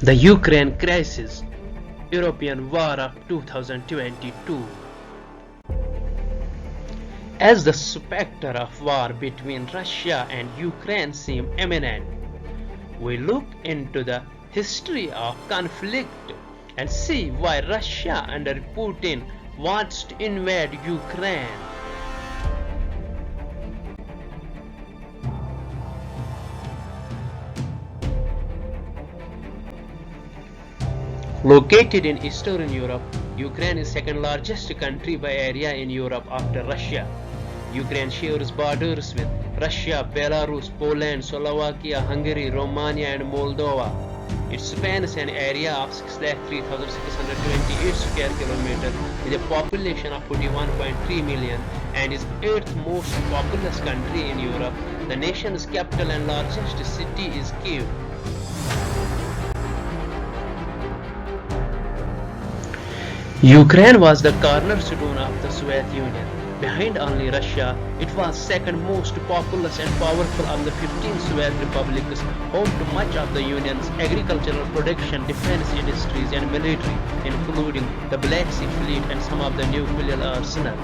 The Ukraine crisis, European War of 2022. As the specter of war between Russia and Ukraine seems imminent, we look into the history of conflict and see why Russia under Putin wants to invade Ukraine. Located in Eastern Europe, Ukraine is second largest country by area in Europe after Russia. Ukraine shares borders with Russia, Belarus, Poland, Slovakia, Hungary, Romania and Moldova. It spans an area of 6,3628 square kilometers with a population of 41.3 million and is 8th most populous country in Europe. The nation's capital and largest city is Kyiv. Ukraine was the cornerstone of the Soviet Union. Behind only Russia, it was second most populous and powerful of the 15 Soviet republics, home to much of the Union's agricultural production, defense industries and military, including the Black Sea Fleet and some of the nuclear arsenal.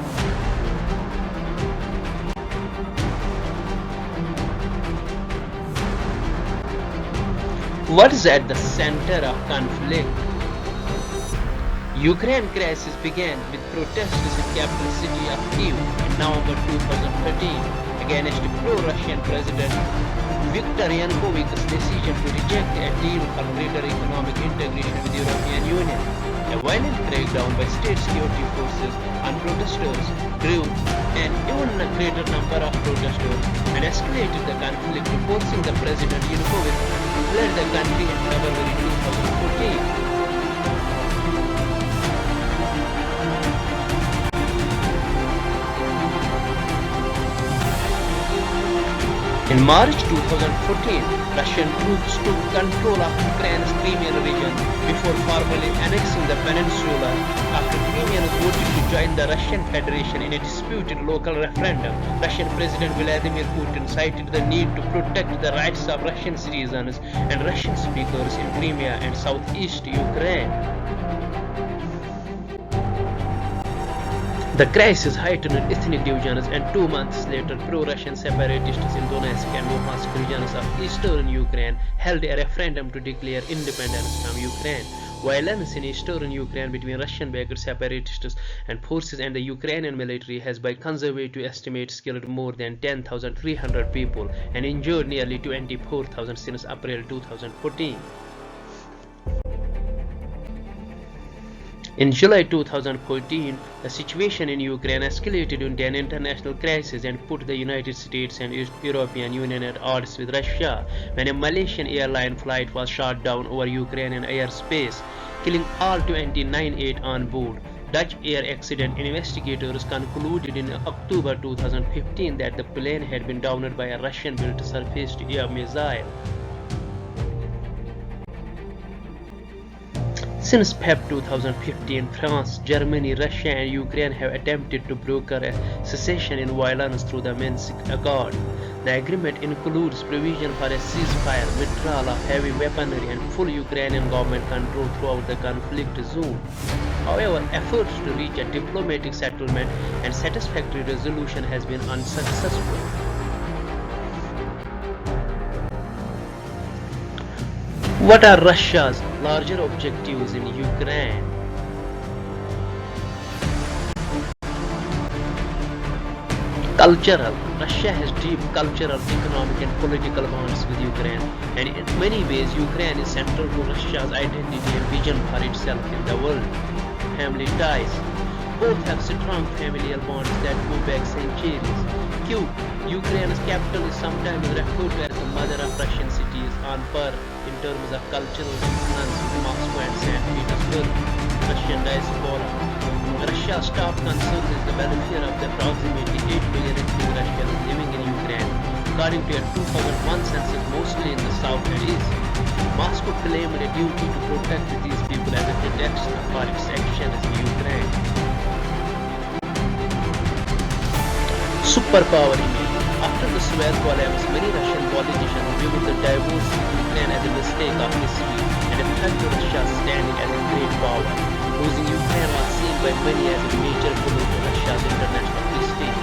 What is at the center of conflict? Ukraine crisis began with protests in capital city of Kyiv in November 2013 against pro-Russian President Viktor Yanukovych's decision to reject a deal for greater economic integration with the European Union. A violent crackdown by state security forces on protesters drew an even greater number of protesters and escalated the conflict, forcing the President Yanukovych to flee the country in February 2014. In March 2014, Russian troops took control of Ukraine's Crimean region before formally annexing the peninsula after Crimeans voted to join the Russian Federation in a disputed local referendum. Russian President Vladimir Putin cited the need to protect the rights of Russian citizens and Russian speakers in Crimea and southeast Ukraine. The crisis heightened ethnic divisions, and 2 months later, pro-Russian separatists in Donetsk and Luhansk regions of eastern Ukraine held a referendum to declare independence from Ukraine. Violence in eastern Ukraine between Russian-backed separatists and forces and the Ukrainian military has, by conservative estimates, killed more than 10,300 people and injured nearly 24,000 since April 2014. In July 2014, the situation in Ukraine escalated into an international crisis and put the United States and European Union at odds with Russia when a Malaysian airline flight was shot down over Ukrainian airspace, killing all 29 on board. Dutch air accident investigators concluded in October 2015 that the plane had been downed by a Russian-built surface-to-air missile. Since Feb 2015, France, Germany, Russia and Ukraine have attempted to broker a cessation in violence through the Minsk Accord. The agreement includes provision for a ceasefire, withdrawal of heavy weaponry and full Ukrainian government control throughout the conflict zone. However, efforts to reach a diplomatic settlement and satisfactory resolution has been unsuccessful. What are Russia's larger objectives in Ukraine? Cultural. Russia has deep cultural, economic and political bonds with Ukraine, and in many ways Ukraine is central to Russia's identity and vision for itself in the world. Family ties. Both have strong familial bonds that go back centuries. Kyiv, Ukraine's capital, is sometimes referred to as the mother of Russian cities on par in terms of cultural influence with Moscow and St. Petersburg. Russian diaspora. Russia's top concern is the welfare of the approximately 8 million ethnic Russians living in Ukraine, according to a 2001 census, mostly in the south and east. Moscow claimed a duty to protect these people as a pretext for its actions in Ukraine. Superpower image. After the Soviet collapse, many Russian politicians viewed the divorce of Ukraine as a mistake of history and a threat to Russia's standing as a great power. Losing Ukraine was seen by many as a major blow to Russia's international prestige.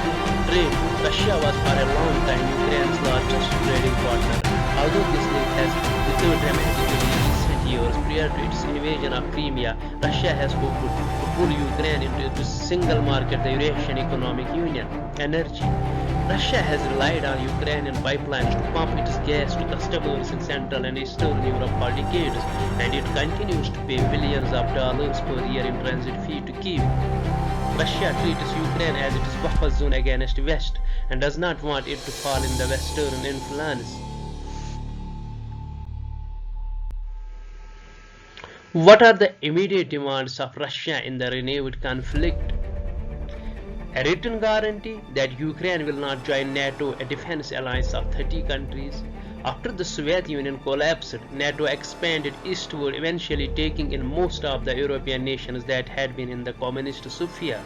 Trade: Russia was for a long time Ukraine's largest trading partner. Although this link has withered dramatically in recent years, prior to its invasion of Crimea, Russia has hoped to pull Ukraine into the single market, the Eurasian Economic Union. Energy: Russia has relied on Ukrainian pipelines to pump its gas to customers in Central and Eastern Europe for decades, and it continues to pay billions of dollars per year in transit fee to Kyiv. Russia treats Ukraine as its buffer zone against West and does not want it to fall in the Western influence. What are the immediate demands of Russia in the renewed conflict? A written guarantee that Ukraine will not join NATO, a defense alliance of 30 countries. After the Soviet Union collapsed, NATO expanded eastward, eventually taking in most of the European nations that had been in the communist sphere.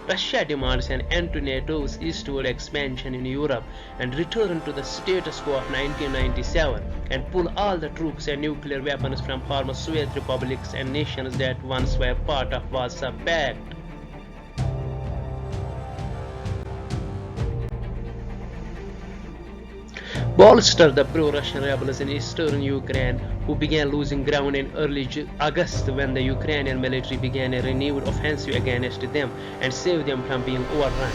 Russia demands an end to NATO's eastward expansion in Europe and return to the status quo of 1997 and pull all the troops and nuclear weapons from former Soviet republics and nations that once were part of Warsaw Pact. Bolster the pro-Russian rebels in eastern Ukraine, who began losing ground in early August when the Ukrainian military began a renewed offensive against them and saved them from being overrun.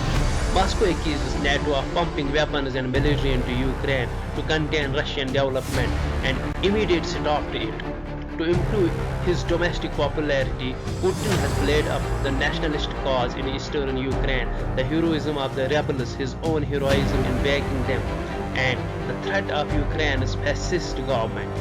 Moscow accuses NATO of pumping weapons and military into Ukraine to contain Russian development and immediate stop to it. To improve his domestic popularity, Putin has played up the nationalist cause in eastern Ukraine, the heroism of the rebels, his own heroism in backing them, and the threat of Ukraine's fascist government.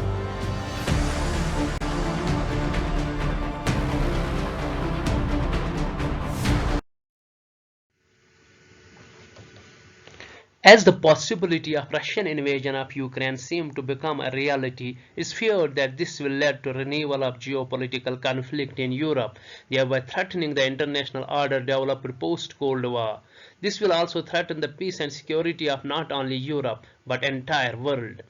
As the possibility of Russian invasion of Ukraine seemed to become a reality, it's feared that this will lead to renewal of geopolitical conflict in Europe, thereby threatening the international order developed post-Cold War. This will also threaten the peace and security of not only Europe, but entire world.